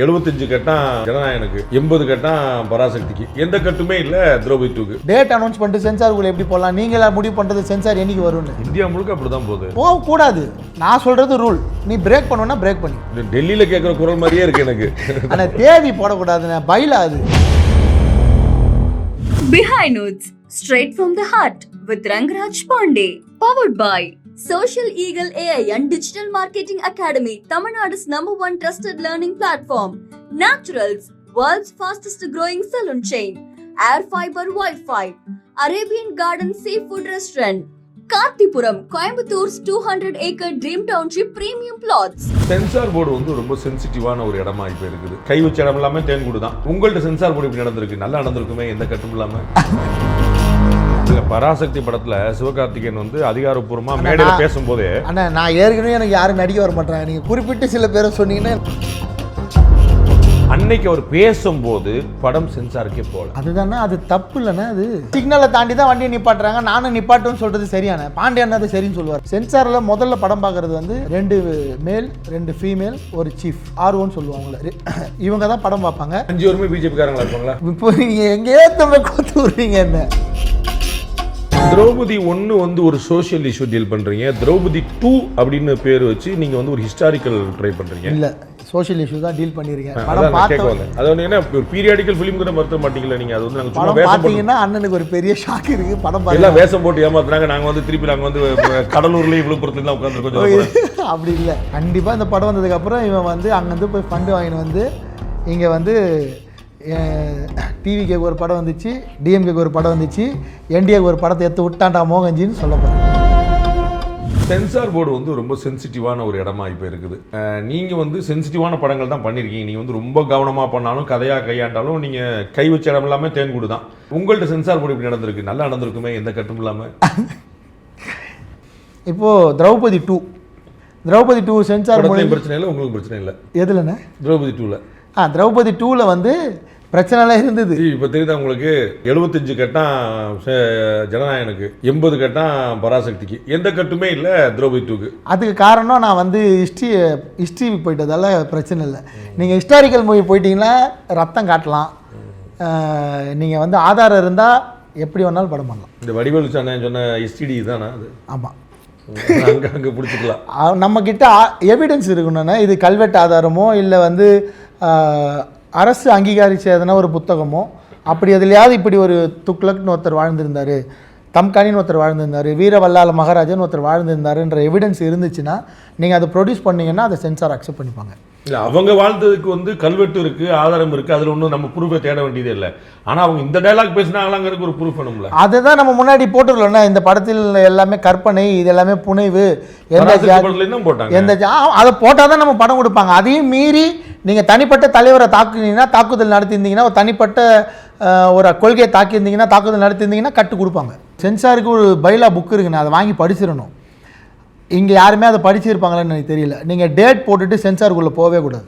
75 கட்டம் ஜனநாயகனுக்கு, 80 கட்டம் பராசக்திக்கு, எந்த கட்டுமே இல்ல திரௌபதி 2க்கு. டேட் அனௌன்ஸ் பண்ணிட்டு சென்சாருக்குள்ள எப்படி போடலாம்? நீங்களா முடிவு பண்றது சென்சார் என்னைக்கு வரும்னு. இந்தியா முழுக்க அப்படிதான் போகுது. போக கூடாது, நான் சொல்றது ரூல். நீ பிரேக் பண்ணணும்னா பிரேக் பண்ணி. டெல்லியில கேட்குற குரல் மாதிரியே இருக்கு எனக்கு. ஆனா தேதி போடக்கூடாதுன்னு பைலா அது. Behind Notes, straight from the heart with Rangraj Pandey. Powered by Social Eagle AI and Digital Marketing Academy, Tamil Nadu's #1 trusted learning platform. Naturals, world's fastest growing salon chain. Air Fiber Wi-Fi. Arabian Garden Seafood Restaurant. Karthipuram, கோயம்புத்தூர்ஸ் 200-acre Dream Township premium plots. Censor board வந்து ரொம்ப சென்சிட்டிவான ஒரு இடமா இப்ப இருக்குது. கை வச்ச இடம் எல்லாமே தேன்கூடு தான். உங்கள்ட்ட சென்சார் போர்டு இப்படி நடந்திருக்கு, நல்லா நடந்திருக்குமே, எந்த கட்டும் இல்லாம. பராசக்தி படத்துல சிவகார்த்திகேயன் வந்து அதிகாரப்பூர்வமா மேடையில பேசும்போதே, அண்ணா நான் ஏற்கனவே எனக்கு யாரும் நடிக்க வர மாட்டாங்க, நீங்க குறிப்பிட்டு சில பேரை சொன்னீங்கன்னா. அன்னைக்கு அவர் பேசும்போது படம் சென்சாருக்கே போல. அதுதானே, அது தப்பு இல்லைன்னா. அது சிக்னலை தாண்டி தான் வண்டியை நிப்பாட்டுறாங்க. நானும் நிப்பாட்டுன்னு சொல்றது சரியான, பாண்டியன் அது சரின்னு சொல்லுவார். சென்சார்ல முதல்ல படம் பார்க்கறது வந்து 2 மேல் 2 ஃபீமேல் ஒரு சீஃப் R1 சொல்லுவாங்க. இவங்க தான் படம் பார்ப்பாங்க. 5 வருமே பிஜேபி காரங்களா இருப்பாங்களா? இப்போ நீங்க எங்கேயோ தம்மை கோத்து விடுறீங்க என்ன. திரௌபதி 1 வந்து ஒரு சோஷியல் இஷ்யூ டீல் பண்றீங்க. திரௌபதி 2 அப்படின்னு பேர் வச்சு நீங்க வந்து ஒரு ஹிஸ்டாரிக்கல் ட்ரை பண்றீங்க. இல்ல, சோஷியல் இஷ்யூ தான் டீல் பண்ணிருக்கீங்க. படம் பார்த்தவங்க அது வந்து என்ன ஒரு பீரியாடிக்கல் ஃபிலிம் கூட மறக்க மாட்டீங்களா நீங்க? அது வந்து நாங்க சும்மா வேஷம் பாத்தீங்கன்னா அண்ணனுக்கு ஒரு பெரிய ஷாக் இருக்கு. படம் பாருங்க, எல்லாம் வேஷம் போட்டு ஏமாத்துறாங்க. நாங்க வந்து திருப்பி நாங்க வந்து கடலூர்லயே விழுப்புரத்துல தான் உட்கார்ந்து கொஞ்சம் அப்படி இல்ல. கண்டிப்பா இந்த படம் வந்ததுக்கு அப்புறம் இவன் வந்து அங்க இருந்து போய் ஃபண்ட் வாங்கிட்டு வந்து இங்க வந்து டிவிக்கு ஒரு படம் வந்துச்சு, டிஎம்கேக்கு ஒரு படம் வந்துச்சு, என்டிஏக்கு ஒரு படத்தை எடுத்து விட்டாண்டா மோகன்ஜின்னு சொல்ல போகிறேன். சென்சார் போர்டு வந்து ரொம்ப சென்சிட்டிவான ஒரு இடமா இப்போ இருக்குது. நீங்கள் வந்து சென்சிட்டிவான படங்கள் தான் பண்ணியிருக்கீங்க. நீங்கள் வந்து ரொம்ப கவனமாக பண்ணாலும் கதையாக கையாண்டாலும் நீங்கள் கை வச்ச இடம் எல்லாமே தேன்கூடு தான். உங்கள்கிட்ட சென்சார் போர்டு இப்படி நடந்திருக்கு, நல்லா நடந்திருக்குமே, எந்த கட்டும் இல்லாமல். இப்போது திரௌபதி 2 சென்சார் பிரச்சனை இல்லை, உங்களுக்கு பிரச்சனை இல்லை. எதுலண்ணே? திரௌபதி 2ல. திரௌபதி 2ல வந்து பிரச்சனைலாம் இருந்தது. இப்போ தெரியுதா உங்களுக்கு? 75 கட்டம் ஜனநாயகனுக்கு, 80 கட்டம் பராசக்திக்கு, எந்த கட்டுமே இல்லை திரௌபதி 2க்கு. அதுக்கு காரணம் நான் வந்து ஹிஸ்ட்ரிக்கு போயிட்டதால பிரச்சனை இல்லை. நீங்கள் ஹிஸ்டாரிக்கல் மூவி போயிட்டீங்கன்னா ரத்தம் காட்டலாம். நீங்கள் வந்து ஆதாரம் இருந்தால் எப்படி வேணாலும் படம் பண்ணலாம். இந்த வடிவேலு சொன்ன எஸ்டிடி தானே அது? ஆமாம், அங்கே பிடிச்சிக்கலாம். நம்மக்கிட்ட எவிடன்ஸ் இருக்கணும்னா, இது கல்வெட்டு ஆதாரமோ இல்லை வந்து அரசு அங்கீகரிச்ச எதனா ஒரு புத்தகமோ, அப்படி எதுலையாவது இப்படி ஒரு துக்ளக்னு ஒருத்தர் வாழ்ந்திருந்தார், தம்கானின்னு ஒருத்தர் வாழ்ந்திருந்தார், வீரவல்லால மகாராஜன் ஒருத்தர் வாழ்ந்திருந்தாருன்ற எவிடன்ஸ் இருந்துச்சுன்னா நீங்கள் அதை ப்ரொடியூஸ் பண்ணிங்கன்னா அதை சென்சார் அக்செப்ட் பண்ணிப்பாங்க. இல்லை, அவங்க வாழ்ந்ததுக்கு வந்து கல்வெட்டு இருக்குது, ஆதாரம் இருக்குது, அதில் ஒன்றும் நம்ம ப்ரூஃபை தேட வேண்டியதே இல்லை. ஆனால் அவங்க இந்த டைலாக் பேசினாங்களாங்கிறதுக்கு ஒரு ப்ரூஃப் வேணும்ல. அதுதான் நம்ம முன்னாடி போட்டுருலன்னா, இந்த படத்தில் எல்லாமே கற்பனை, இது எல்லாமே புனைவு, எந்த அதை போட்டால் தான் நம்ம படம் கொடுப்பாங்க. அதையும் மீறி நீங்கள் தனிப்பட்ட தலைவரை தாக்குனீங்கன்னா, தாக்குதல் நடத்தியிருந்தீங்கன்னா, ஒரு தனிப்பட்ட ஒரு கொள்கையை தாக்கியிருந்தீங்கன்னா, தாக்குதல் நடத்தியிருந்தீங்கன்னா கட்டு கொடுப்பாங்க. சென்சாருக்கு ஒரு பைலா புக் இருக்குண்ணா, அதை வாங்கி படிச்சிடணும். இங்கே யாருமே அதை படிச்சிருப்பாங்களான்னு எனக்கு தெரியல. நீங்கள் டேட் போட்டுட்டு சென்சாருக்குள்ளே போகவே கூடாது.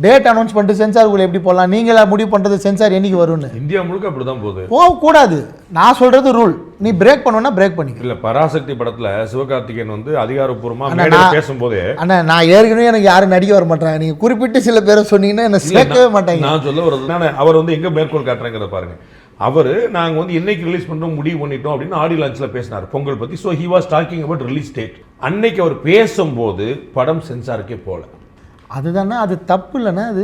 டேட் அனௌன்ஸ் பண்ணிட்டு சென்சாருக்குள்ளே எப்படி போடலாம்? நீங்களா முடிவு பண்ணுறது சென்சார் என்னைக்கு வரும்னு. இந்தியா முழுக்க அப்படி தான் போகுது. போகக்கூடாது, நான் சொல்கிறது ரூல். நீ பிரேக் பண்ணணும்னா பிரேக் பண்ணி. இல்லை, பராசக்தி படத்தில் சிவகார்த்திகேயன் வந்து அதிகாரப்பூர்வமாக மேடையில் பேசும்போதே, அண்ணா நான் ஏற்கனவே எனக்கு யாரும் நடிக்க வர மாட்டாங்க, நீங்கள் குறிப்பிட்டு சில பேரை சொன்னீங்கன்னா என்ன சேர்க்கவே மாட்டாங்க. நான் சொல்ல வரது அவர் வந்து எங்கே மேற்கோள் காட்டுறேங்கிறத பாருங்கள். அவர் நாங்கள் வந்து என்னைக்கு ரிலீஸ் பண்ணுறோம் முடிவு பண்ணிட்டோம் அப்படின்னு ஆடியோ லான்ச்சில் பேசினார் பொங்கல் பற்றி. So he was talking about release date. அன்னைக்கு அவர் பேசும்போது படம் சென்சாருக்கே போல. அதுதானே, அது தப்பு இல்லைன்னா. அது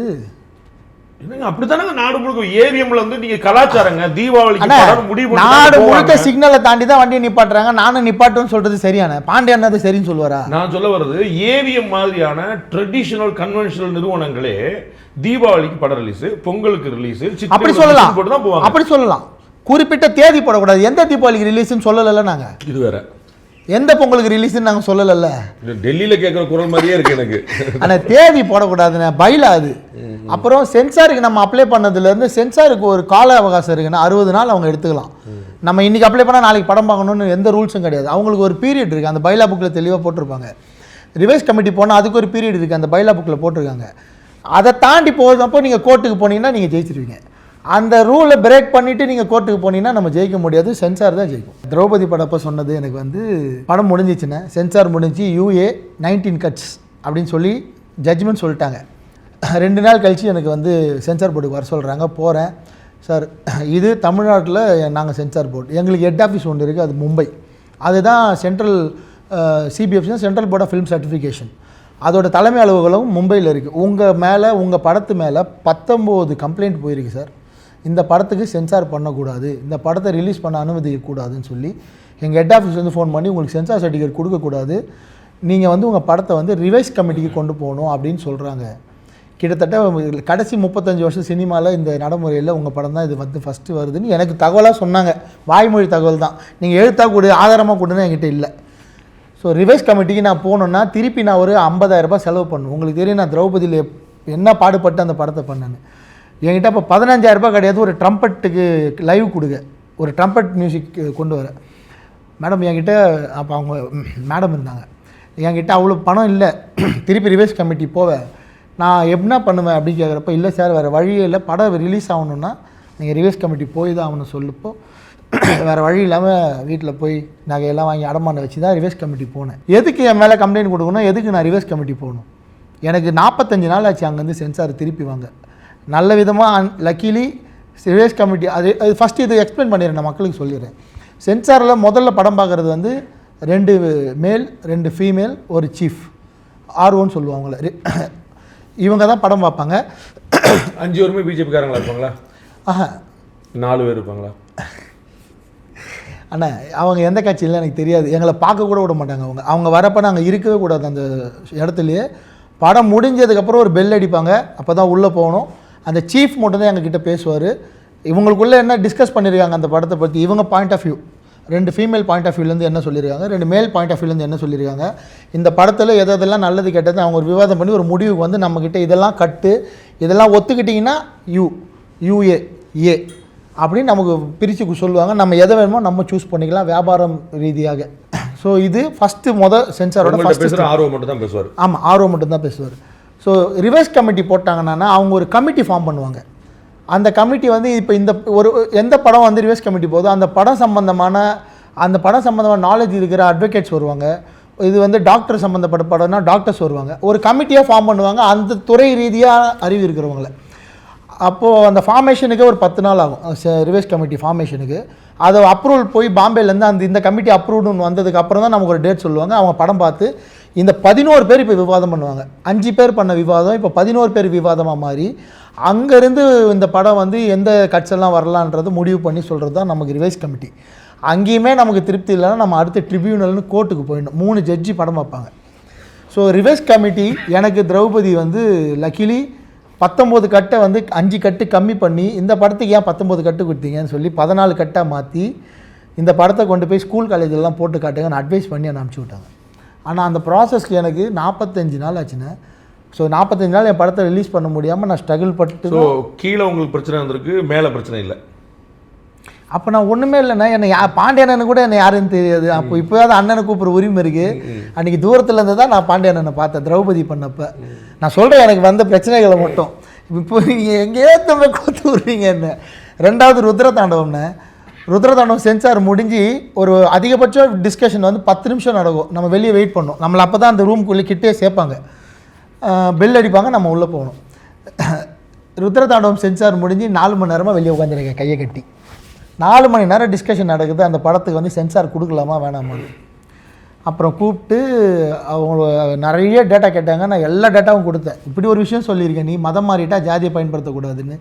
என்னங்க அப்படித்தானே நாடு முழுக்க ஏவிஎம்ல வந்து நீங்க கலாச்சாரங்க தீபாவளிக்கு படம் முடிவு நாடு முழுக்க சிக்னலை தாண்டி தான் வண்டியை நிப்பாட்டுறாங்க. நானும் நிப்பாட்டுன்னு சொல்றது சரியான, பாண்டியன் அது சரின்னு சொல்லுவாரா? நான் சொல்ல வர்றது ஏவிஎம் மாதிரியான ட்ரெடிஷனல் கன்வென்ஷனல் நிறுவனங்களே தீபாவளிக்கு படம் ரிலீஸ், பொங்கலுக்கு ரிலீஸ் அப்படி சொல்லலாம், அப்படி சொல்லலாம். குறிப்பிட்ட தேதி போடக்கூடாது. எந்த தீபாவளிக்கு ரிலீஸ்ன்னு சொல்லல நாங்க. இது வேற, எந்த பொங்கலுக்கு ரிலீஸ்ன்னு நாங்கள் சொல்லலைல்ல. டெல்லியில் கேட்குற குரல் மாதிரியே இருக்கு எனக்கு. ஆனால் தேதி போடக்கூடாதுண்ணே, பைலா அது. அப்புறம் சென்சாருக்கு நம்ம அப்ளை பண்ணதுலேருந்து சென்சாருக்கு ஒரு கால அவகாசம் இருக்குன்னா 60 நாள் அவங்க எடுத்துக்கலாம். நம்ம இன்றைக்கி அப்ளை பண்ணால் நாளைக்கு படம் பார்க்கணுன்னு எந்த ரூல்ஸும் கிடையாது. அவங்களுக்கு ஒரு பீரியட் இருக்குது, அந்த பைலா புக்கில் தெளிவாக போட்டிருப்பாங்க. ரிவைஸ் கமிட்டி போனால் அதுக்கு ஒரு பீரியட் இருக்குது, அந்த பைலா புக்கில் போட்டிருக்காங்க. அதை தாண்டி போகிறப்போ நீங்கள் கோர்ட்டுக்கு போனீங்கன்னா நீங்கள் ஜெயிச்சிருவீங்க. அந்த ரூலை பிரேக் பண்ணிவிட்டு நீங்கள் கோர்ட்டுக்கு போனீங்கன்னா நம்ம ஜெயிக்க முடியாது, சென்சார் தான் ஜெயிக்கும். திரௌபதி படப்போ சொன்னது எனக்கு வந்து படம் முடிஞ்சிச்சுன்னா சென்சார் முடிஞ்சு UA 19 கட்ஸ் அப்படின்னு சொல்லி ஜட்ஜ்மெண்ட் சொல்லிட்டாங்க. 2 நாள் கழித்து எனக்கு வந்து சென்சார் போர்டுக்கு வர சொல்கிறாங்க. போகிறேன். சார் இது தமிழ்நாட்டில் நாங்கள் சென்சார் போர்டு, எங்களுக்கு ஹெட் ஆஃபீஸ் ஒன்று இருக்குது, அது மும்பை. அதுதான் central CBFC, central board of film certification. அதோட தலைமை அலுவலகம் மும்பையில் இருக்குது. உங்கள் படத்து மேலே 19 கம்ப்ளைண்ட் போயிருக்கு சார். இந்த படத்துக்கு சென்சார் பண்ணக்கூடாது, இந்த படத்தை ரிலீஸ் பண்ண அனுமதிக்கக்கூடாதுன்னு சொல்லி எங்கள் ஹெட் ஆஃபீஸ் வந்து ஃபோன் பண்ணி உங்களுக்கு சென்சார் சர்டிஃபிகேட் கொடுக்கக்கூடாது, நீங்கள் வந்து உங்கள் படத்தை வந்து ரிவைஸ் கமிட்டிக்கு கொண்டு போகணும் அப்படின்னு சொல்கிறாங்க. கிட்டத்தட்ட கடைசி 35 வருஷம் சினிமாவில் இந்த நடைமுறையில் உங்கள் படம் தான் இது வந்து ஃபஸ்ட்டு வருதுன்னு எனக்கு தகவலாக சொன்னாங்க. வாய்மொழி தகவல் தான், நீங்கள் எழுத்தாக கொடு ஆதாரமாக கொடுன்னு என்கிட்ட இல்லை. ஸோ ரிவைஸ் கமிட்டிக்கு நான் போகணுன்னா திருப்பி நான் ஒரு 50,000 ரூபாய் செலவு பண்ணணும். உங்களுக்கு தெரியும் நான் திரௌபதியில் என்ன பாடுபட்டு அந்த படத்தை பண்ணேன்னு. என்கிட்ட இப்போ 15,000 ரூபாய் கிடையாது. ஒரு ட்ரம்பட்டுக்கு லைவ் கொடுங்க, ஒரு ட்ரம்பட் மியூசிக் கொண்டு வர மேடம் என்கிட்ட. அப்போ அவங்க மேடம் இருந்தாங்க, என்கிட்ட அவ்வளோ பணம் இல்லை, திருப்பி ரிவைஸ் கமிட்டி போவேன், நான் என்ன பண்ணுவேன் அப்படின்னு கேட்குறப்ப, இல்லை சார் வேறு வழியே இல்லை, படம் ரிலீஸ் ஆகணுன்னா நீங்கள் ரிவைஸ் கமிட்டி போய் தான் ஆகணும் சொல்லப்போ வேறு வழி இல்லாமல் வீட்டில் போய் நகையெல்லாம் வாங்கி அடமானம் வச்சு தான் ரிவைஸ் கமிட்டி போனேன். எதுக்கு என் மேலே கம்ப்ளைண்ட் கொடுக்கணும், எதுக்கு நான் ரிவைஸ் கமிட்டி போகணும்? எனக்கு 45 நாள் ஆச்சு அங்கேருந்து சென்சார் திருப்பி வாங்க. நல்ல விதமாக லக்கிலி ரிவைஸ் கமிட்டி அது ஃபஸ்ட்டு இது எக்ஸ்பிளைன் பண்ணிடுறேன், நான் மக்களுக்கு சொல்லிடுறேன். சென்சாரில் முதல்ல படம் பார்க்குறது வந்து 2 மேல் 2 ஃபீமேல் ஒரு சீஃப் R1 சொல்லுவாங்களே, இவங்க தான் படம் பார்ப்பாங்க. 5 பேருமே பிஜேபிக்காரங்களா இருப்பாங்களா? 4 பேர் இருப்பாங்களா? அண்ணா அவங்க எந்த கட்சியில் எனக்கு தெரியாது, எங்களை பார்க்க கூட விட மாட்டாங்க. அவங்க வரப்போ நாங்கள் இருக்கவே கூடாது அந்த இடத்துலையே. படம் முடிஞ்சதுக்கப்புறம் ஒரு பெல் அடிப்பாங்க, அப்போ தான் உள்ளே போகணும். அந்த சீஃப் மட்டும் தான் எங்ககிட்ட பேசுவார். இவங்களுக்குள்ளே என்ன டிஸ்கஸ் பண்ணியிருக்காங்க அந்த படத்தை பற்றி, இவங்க point of view, 2 female point of வியூலேருந்து என்ன சொல்லியிருக்காங்க, 2 மேல் பாயிண்ட் ஆஃப் வியூலேருந்து என்ன சொல்லியிருக்காங்க, இந்த படத்தில் எதெல்லாம் நல்லது கெட்டது அவங்க ஒரு விவாதம் பண்ணி ஒரு முடிவுக்கு வந்து நம்மக்கிட்ட இதெல்லாம் கட்டு, இதெல்லாம் ஒத்துக்கிட்டிங்கன்னா யூஏ அப்படின்னு நமக்கு பிரித்து சொல்லுவாங்க. நம்ம எதை வேணுமோ நம்ம சூஸ் பண்ணிக்கலாம் வியாபாரம் ரீதியாக. ஸோ இது ஃபஸ்ட்டு சென்சாரோட ஃபஸ்ட்டு ஆர்வம் மட்டும் தான் பேசுவார். ஆமாம், ஆர்வம் மட்டும் தான் பேசுவார். ஸோ ரிவைஸ் கமிட்டி போட்டாங்கன்னா அவங்க ஒரு கமிட்டி ஃபார்ம் பண்ணுவாங்க. அந்த கமிட்டி வந்து இப்போ இந்த எந்த படம் வந்து ரிவைஸ் கமிட்டி போதோ அந்த படம் சம்மந்தமான நாலேஜ் இருக்கிற அட்வொகேட்ஸ் வருவாங்க. இது வந்து டாக்டர் சம்மந்தப்பட்ட படம்னா டாக்டர்ஸ் வருவாங்க. ஒரு கமிட்டியாக ஃபார்ம் பண்ணுவாங்க அந்த துறை ரீதியாக அறிவு இருக்கிறவங்கள. அப்போது அந்த ஃபார்மேஷனுக்கு ஒரு 10 நாள் ஆகும், ரிவைஸ் கமிட்டி ஃபார்மேஷனுக்கு. அதை அப்ரூவல் போய் பாம்பேலேருந்து இந்த கமிட்டி அப்ரூவ்டுன்னு வந்ததுக்கு அப்புறம் தான் நமக்கு ஒரு டேட் சொல்லுவாங்க. அவங்க படம் பார்த்து இந்த 11 பேர் இப்போ விவாதம் பண்ணுவாங்க. 5 பேர் பண்ண விவாதம் இப்போ 11 பேர் விவாதமாக மாறி அங்கேருந்து இந்த படம் வந்து எந்த கட்செல்லாம் வரலான்றது முடிவு பண்ணி சொல்கிறது தான் நமக்கு ரிவைஸ் கமிட்டி. அங்கேயுமே நமக்கு திருப்தி இல்லைன்னா நம்ம அடுத்த ட்ரிபியூனல்னு கோர்ட்டுக்கு போயிடணும். 3 ஜட்ஜி படம் பார்ப்பாங்க. ஸோ ரிவைஸ் கமிட்டி எனக்கு திரௌபதி வந்து லக்கிலி 19 கட்டை வந்து 5 கட்டு கம்மி பண்ணி இந்த படத்துக்கு ஏன் 19 கட்டு கொடுத்தீங்கன்னு சொல்லி 14 கட்டாக மாற்றி இந்த படத்தை கொண்டு போய் ஸ்கூல் காலேஜெல்லாம் போட்டு காட்டுங்கன்னு அட்வைஸ் பண்ணி என்னை அனுப்பிச்சி விட்டாங்க. ஆனால் அந்த ப்ராசஸ்க்கு எனக்கு 45 நாள் ஆச்சுன்னு. ஸோ 45 நாள் என் படத்தை ரிலீஸ் பண்ண முடியாமல் நான் ஸ்ட்ரகிள் பட்டு. ஸோ கீழே உங்களுக்கு பிரச்சனை வந்திருக்கு, மேலே பிரச்சனை இல்லை. அப்போ நான் ஒன்றுமே இல்லைண்ணா, என்னை பாண்டியண்ணனு கூட என்னை யாருன்னு தெரியாது. அப்போ இப்போயாவது அண்ணனை கூப்பிட்ற உரிமை இருக்குது. அன்றைக்கி தூரத்தில் இருந்து தான் நான் பாண்டியண்ணனை பார்த்தேன் திரௌபதி பண்ணப்போ. நான் சொல்கிறேன் எனக்கு வந்த பிரச்சனைகளை மட்டும். இப்போ நீங்கள் எங்கேயோ தம்பி கோத்து விட்றீங்க என்ன. 2வது ருத்ரதாண்டவம் சென்சார் முடிஞ்சு ஒரு அதிகபட்சம் டிஸ்கஷன் வந்து 10 நிமிஷம் நடக்கும். நம்ம வெளியே வெயிட் பண்ணோம். நம்மளை அப்போ தான் அந்த ரூம்குள்ளே கிட்டே சேர்ப்பாங்க, பெல் அடிப்பாங்க, நம்ம உள்ளே போகணும். ருத்ரதாண்டவம் சென்சார் முடிஞ்சு 4 மணி நேரமாக வெளியே உட்காந்துருக்கேன் கையை கட்டி. 4 மணி நேரம் டிஸ்கஷன் நடக்குது அந்த படத்துக்கு வந்து சென்சார் கொடுக்கலாமா வேணாமா. அப்புறம் கூப்பிட்டு அவங்க நிறைய டேட்டா கேட்டாங்க. நான் எல்லா டேட்டாவும் கொடுத்தேன். இப்படி ஒரு விஷயம் சொல்லியிருக்கேன், நீ மதம் மாறிட்டா ஜாதியை பயன்படுத்தக்கூடாதுன்னு.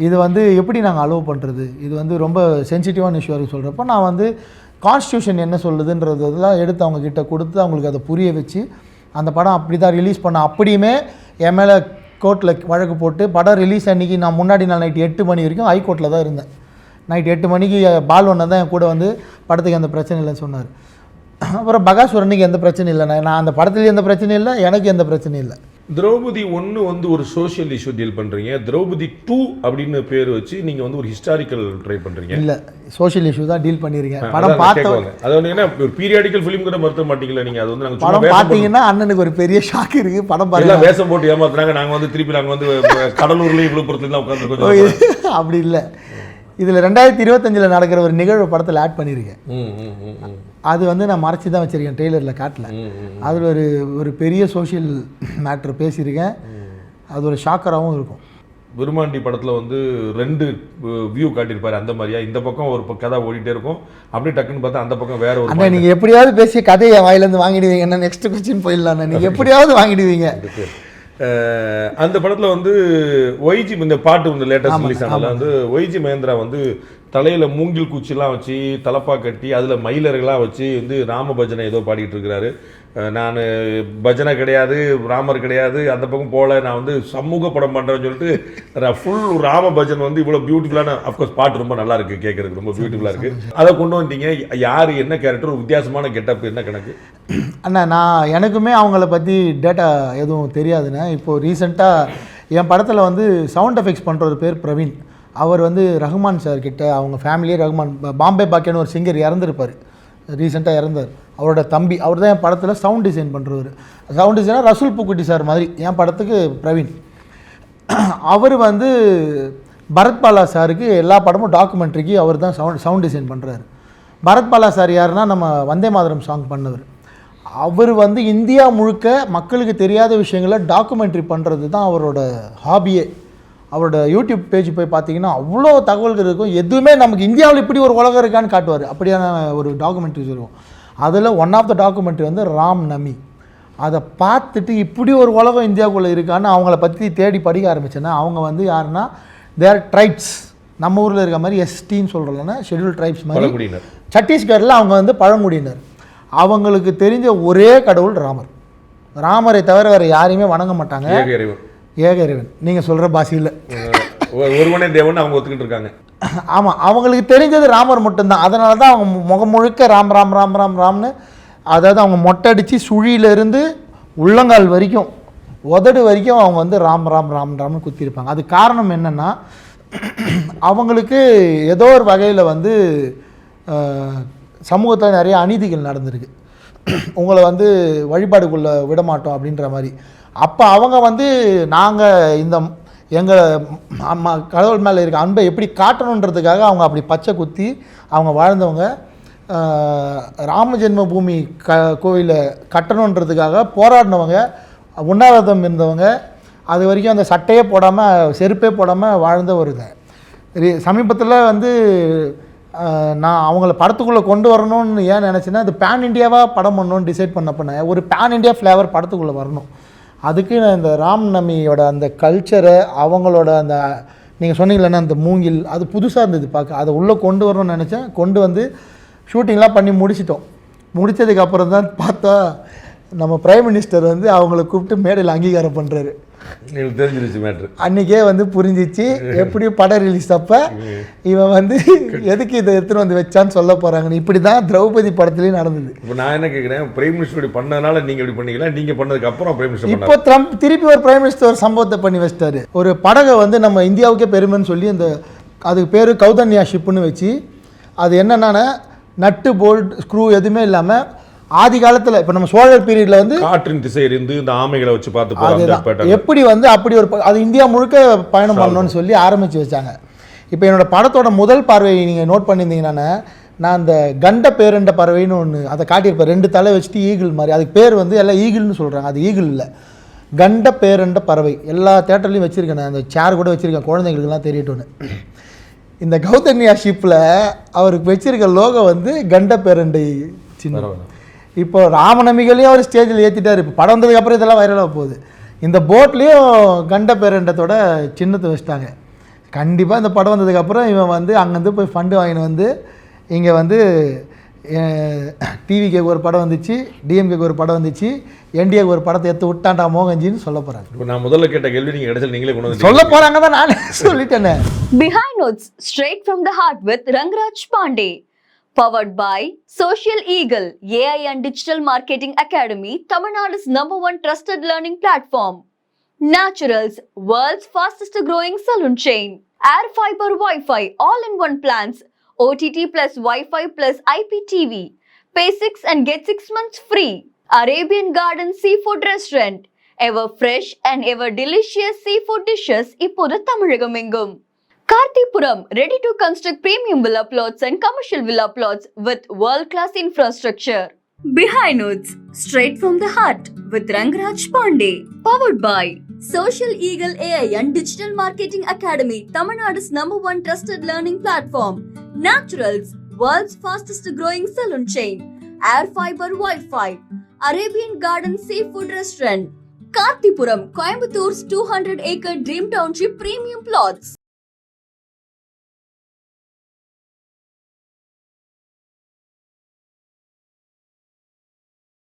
இது வந்து எப்படி நாங்கள் அலோவ் பண்ணுறது, இது வந்து ரொம்ப சென்சிட்டிவான இஷ்யூ இருக்குது சொல்கிறப்போ நான் வந்து கான்ஸ்டியூஷன் என்ன சொல்லுதுன்றதெல்லாம் எடுத்து அவங்கக்கிட்ட கொடுத்து அவங்களுக்கு அதை புரிய வச்சு அந்த படம் அப்படி தான் ரிலீஸ் பண்ண. அப்படியுமே என் மேலே கோர்ட்டில் வழக்கு போட்டு படம் ரிலீஸ் அன்றைக்கி நான் முன்னாடி நாள் நைட்டு 8 மணி வரைக்கும் ஹைகோர்ட்டில் தான் இருந்தேன். நைட் 8 மணிக்கு பால்வண்ணன் தான் என் கூட வந்து படத்துக்கு எந்த பிரச்சனை இல்லைன்னு சொன்னார். அப்புறம் பகாசுரனுக்கு எந்த பிரச்சனையும் இல்லை, நான் அந்த படத்துலேயும் எந்த பிரச்சனையும் இல்லை, எனக்கு எந்த பிரச்சனையும் இல்லை. திரௌபதி 1 வந்து ஒரு சோஷியல் இஷ்யூ டீல் பண்ணுறீங்க, திரௌபதி 2 அப்படின்னு பேர் வச்சு நீங்கள் வந்து ஒரு ஹிஸ்டாரிக்கல் ட்ரை பண்ணுறீங்க. இல்லை, சோஷியல் இஷ்யூ தான் டீல் பண்ணியிருக்கேன். படம் பார்த்தவங்க அது வந்து என்ன ஒரு பீரியாடிக்கல் ஃபிலிம் கூட மறுத்த மாட்டீங்களா நீங்கள்? அது வந்து நாங்கள் படம் பார்த்தீங்கன்னா அண்ணனுக்கு ஒரு பெரிய ஷாக் இருக்குது. படம் பார்த்தீங்கன்னா வேஷம் போட்டு ஏமாத்துறாங்க, நாங்கள் வந்து திருப்பி நாங்கள் வந்து கடலூர்லேயும் விழுப்புரத்துலாம் உட்காந்து. அப்படி இல்லை. இதில் 2025 நடக்கிற ஒரு நிகழ்வு படத்தில் ஆட் பண்ணியிருக்கேன். அது வந்து நான் மறைச்சி தான் வச்சுருக்கேன், ட்ரெய்லரில் காட்டல. அதில் ஒரு பெரிய சோஷியல் மேட்ரு பேசியிருக்கேன். அது ஒரு ஷாக்கராகவும் இருக்கும். விருமாண்டி படத்தில் வந்து 2 வியூ காட்டியிருப்பாரு, அந்த மாதிரியா? இந்த பக்கம் ஒரு கதை ஓடிட்டே இருக்கும், அப்படியே டக்குன்னு பார்த்தா அந்த பக்கம் வேற ஒரு. அண்ணா நீங்கள் எப்படியாவது பேசி கதையை வாயிலேருந்து வாங்கிடுவீங்க. என்ன நெக்ஸ்ட் கொஸ்டின் போயிடலாம். நீங்கள் எப்படியாவது வாங்கிடுவீங்க. அந்த படத்தில் வந்து ஒய்ஜி, இந்த பாட்டு வந்து லேட்டஸ்ட் ரிலீஸ் ஆனதில் வந்து ஒய்ஜி மகேந்திரா வந்து தலையில் மூங்கில் குச்சிலாம் வச்சு தலப்பா கட்டி அதில் மயிலர்களாக வச்சு வந்து ராம பஜனை ஏதோ பாடிட்டு இருக்கிறாரு. நான் பஜனை கிடையாது, ராமர் கிடையாது, அந்த பக்கம் போல, நான் வந்து சமூக படம் பண்ணுறேன்னு சொல்லிட்டு ஃபுல் ராம பஜன் வந்து இவ்வளோ பியூட்டிஃபுல்லான, அஃப்கோர்ஸ் பாட்டு ரொம்ப நல்லா இருக்குது, கேட்குறதுக்கு ரொம்ப பியூட்டிஃபுல்லாக இருக்குது. அதை கொண்டு வந்தீங்க. யார், என்ன கேரக்டர், வித்தியாசமான கெட்டப், என்ன கணக்கு? அண்ணா நான் எனக்குமே அவங்கள பற்றி டேட்டா எதுவும் தெரியாதுண்ணே. இப்போது ரீசெண்டாக என் படத்தில் வந்து சவுண்ட் எஃபெக்ட்ஸ் பண்ணுற ஒரு பேர் பிரவீன். அவர் வந்து ரஹ்மான் சார் கிட்ட, அவங்க ஃபேமிலியே ரஹ்மான், பாம்பே பாக்கியன்னு ஒரு சிங்கர் இறந்துருப்பார், ரீசெண்டாக இறந்தார். அவரோட தம்பி அவர் தான் என் படத்தில் சவுண்ட் டிசைன் பண்ணுறவர். சவுண்ட் டிசைனாக ரசூல் பூக்குட்டி சார் மாதிரி என் படத்துக்கு பிரவீன். அவர் வந்து பரத்பாலா சாருக்கு எல்லா படமும் டாக்குமெண்ட்ரிக்கு அவர் தான் சவுண்ட் டிசைன் பண்ணுறாரு. பரத்பாலா சார் யாருன்னா நம்ம வந்தே மாதரம் சாங் பண்ணவர். அவர் வந்து இந்தியா முழுக்க மக்களுக்கு தெரியாத விஷயங்களை டாக்குமெண்ட்ரி பண்ணுறது தான் அவரோட ஹாபியே. அவரோட யூடியூப் பேஜ் போய் பார்த்தீங்கன்னா அவ்வளோ தகவல்கள் இருக்கும். எதுவுமே நமக்கு இந்தியாவில் இப்படி ஒரு உலகம் இருக்கான்னு காட்டுவார். அப்படியான ஒரு டாக்குமெண்ட்ரிஸ் இருக்கும். அதில் ஒன் ஆஃப் த டாக்குமெண்ட்ரி வந்து ராம் நமி. அதை பார்த்துட்டு இப்படி ஒரு உலகம் இந்தியாவுக்குள்ளே இருக்கான்னு அவங்கள பற்றி தேடி படிக்க ஆரம்பித்தேன்னா, அவங்க வந்து யாருன்னா தேர் ட்ரைப்ஸ், நம்ம ஊரில் இருக்க மாதிரி எஸ்டின்னு சொல்கிறோம்னா ஷெட்யூல் ட்ரைப்ஸ் மாதிரி. சத்தீஸ்கரில் அவங்க வந்து பழங்குடியினர். அவங்களுக்கு தெரிஞ்ச ஒரே கடவுள் ராமர். ராமரை தவிர வேறு யாரையுமே வணங்க மாட்டாங்க. ஏக இறைவன் நீங்கள் சொல்கிற பாஷையில் ஒருவனே தேவன் அவங்க ஒத்துக்கிட்டு இருக்காங்க. ஆமாம், அவங்களுக்கு தெரிஞ்சது ராமர் மட்டும்தான். அதனால தான் அவங்க முகம் முழுக்க ராம் ராம் ராம் ராம் ராம்னு, அதாவது அவங்க மொட்டை அடித்து சுழியிலேருந்து உள்ளங்கால் வரைக்கும் உதடு வரைக்கும் அவங்க வந்து ராம் ராம் ராம் ராம்னு குத்திருப்பாங்க. அது காரணம் என்னென்னா, அவங்களுக்கு ஏதோ ஒரு வகையில் வந்து சமூகத்தில் நிறைய அநீதிகள் நடந்திருக்கு. உங்களை வந்து வழிபாடுக்குள்ளே விட மாட்டோம் அப்படின்ற மாதிரி. அப்போ அவங்க வந்து நாங்கள் இந்த எங்கள் அம்மா கடவுள் மேலே இருக்க அன்பை எப்படி காட்டணுன்றதுக்காக அவங்க அப்படி பச்சை குத்தி அவங்க வாழ்ந்தவங்க. ராம ஜென்ம பூமி கோவிலை கட்டணுன்றதுக்காக போராடினவங்க, உண்ணாவிரதம் இருந்தவங்க, அது வரைக்கும் அந்த சட்டையே போடாமல் செருப்பே போடாமல் வாழ்ந்த வருங்க. சமீபத்தில் வந்து நான் அவங்கள படத்துக்குள்ளே கொண்டு வரணும்னு ஏன் நினச்சேன்னா, அது பேன் இண்டியாவாக படம் பண்ணணும்னு டிசைட் பண்ண ஒரு பேன் இண்டியா ஃப்ளேவர் படத்துக்குள்ளே வரணும். அதுக்கு நான் இந்த ராம் நமியோட அந்த கல்ச்சரை, அவங்களோட அந்த நீங்கள் சொன்னீங்களேன்னா அந்த மூங்கில், அது புதுசாக இருந்தது பார்க்க. அதை உள்ளே கொண்டு வரணும்னு நினச்சேன். கொண்டு வந்து ஷூட்டிங்லாம் பண்ணி முடிச்சிட்டோம். முடித்ததுக்கப்புறம் தான் பார்த்தா நம்ம பிரைம் மினிஸ்டர் வந்து அவங்கள கூப்பிட்டு மேடையில் அங்கீகாரம் பண்ணுறாரு. எனக்கு தெரிஞ்சிருச்சு மேட்ரு. அன்றைக்கே வந்து புரிஞ்சிச்சு எப்படியும் படம் ரிலீஸ் அப்போ இவன் வந்து எதுக்கு இதை எடுத்துன்னு வந்து வச்சான்னு சொல்ல போகிறாங்கன்னு. இப்படி தான் திரௌபதி படத்துலேயும் நடந்தது. இப்போ நான் என்ன கேட்குறேன், பிரைம் மினிஸ்டர் இப்படி பண்ணதுனால நீங்கள் இப்படி பண்ணீங்களா, நீங்கள் பண்ணதுக்கு அப்புறம் பிரைம் மினிஸ்டர் இப்போ ட்ரம்ப் திருப்பி ஒரு பிரைம் மினிஸ்டர் ஒரு சம்பவத்தை பண்ணி வச்சிட்டாரு. ஒரு படகை வந்து நம்ம இந்தியாவுக்கே பெருமைன்னு சொல்லி அந்த அதுக்கு பேர் கௌதன்யா ஷிப்புன்னு வச்சு, அது என்னென்னா நட்டு போல்ட் ஸ்க்ரூ எதுவுமே இல்லாமல் ஆதி காலத்தில் இப்போ நம்ம சோழர் பீரியடில் வந்து காற்றின் திசை இருந்து இந்த ஆமைகளை வச்சு பார்த்து எப்படி வந்து அப்படி ஒரு அது இந்தியா முழுக்க பயணம் பண்ணணும்னு சொல்லி ஆரம்பித்து வச்சாங்க. இப்போ என்னோட படத்தோட முதல் பார்வையை நீங்கள் நோட் பண்ணியிருந்தீங்கன்னா, நான் அந்த கண்ட பேரண்ட பறவைன்னு ஒன்று அதை காட்டியிருப்பேன். 2 தலை வச்சுட்டு ஈகிள் மாதிரி. அதுக்கு பேர் வந்து எல்லாம் ஈகிள்னு சொல்கிறாங்க. அது ஈகிள் இல்லை, கண்ட பேரண்ட பறவை. எல்லா தேட்டர்லையும் வச்சுருக்கேன். நான் அந்த சேர் கூட வச்சுருக்கேன், குழந்தைங்களுக்குலாம் தெரியட்டும்னு. இந்த கௌதன்யா ஷிப்பில் அவருக்கு வச்சிருக்க லோகோ வந்து கண்ட பேரண்டை சின்ன. இப்போ ராமநமிகளையும் அவர் ஸ்டேஜில் ஏற்றிட்டார். இப்போ படம் வந்ததுக்கப்புறம் இதெல்லாம் வைரலாக போகுது. இந்த போட்லேயும் கண்ட பேரண்டத்தோட சின்னத்தை வச்சுட்டாங்க. கண்டிப்பாக இந்த படம் வந்ததுக்கப்புறம் இவன் வந்து அங்கேருந்து போய் ஃபண்டு வாங்கின்னு வந்து இங்கே வந்து டிவிக்கு ஒரு படம் வந்துச்சு, டிஎம்கேக்கு ஒரு படம் வந்துச்சு, என்டிஏக்கு ஒரு படத்தை எடுத்து விட்டான்டா மோகன்ஜின்னு சொல்ல போகிறாங்க. இப்போ நான் முதல்ல கேட்ட கேள்வி நீங்கள் கடைசியில் நீங்களே கொண்டு வந்து சொல்ல போகிறாங்க தான் நானே சொல்லிட்டேனே. Behind Notes, straight from the heart with Rangraj Pandey. Powered by Social Eagle, AI and Digital Marketing Academy, Tamil Nadu's #1 trusted learning platform. Naturals, world's fastest growing salon chain. Air Fiber Wi-Fi, all-in-one plans. OTT plus Wi-Fi plus IPTV. Pay 6 and get 6 months free. Arabian Garden Seafood Restaurant. Ever fresh and ever delicious seafood dishes இப்போது தமிழகம் எங்கும். Karthipuram, ready to construct premium villa plots and commercial villa plots with world-class infrastructure. Behind Notes, straight from the heart with Rangraj Pandey. Powered by Social Eagle AI and Digital Marketing Academy, Tamil Nadu's #1 trusted learning platform. Naturals, world's fastest growing salon chain. Air Fiber Wi-Fi. Arabian Garden Seafood Restaurant. Kartipuram, Coimbator's 200-acre Dream Township premium plots.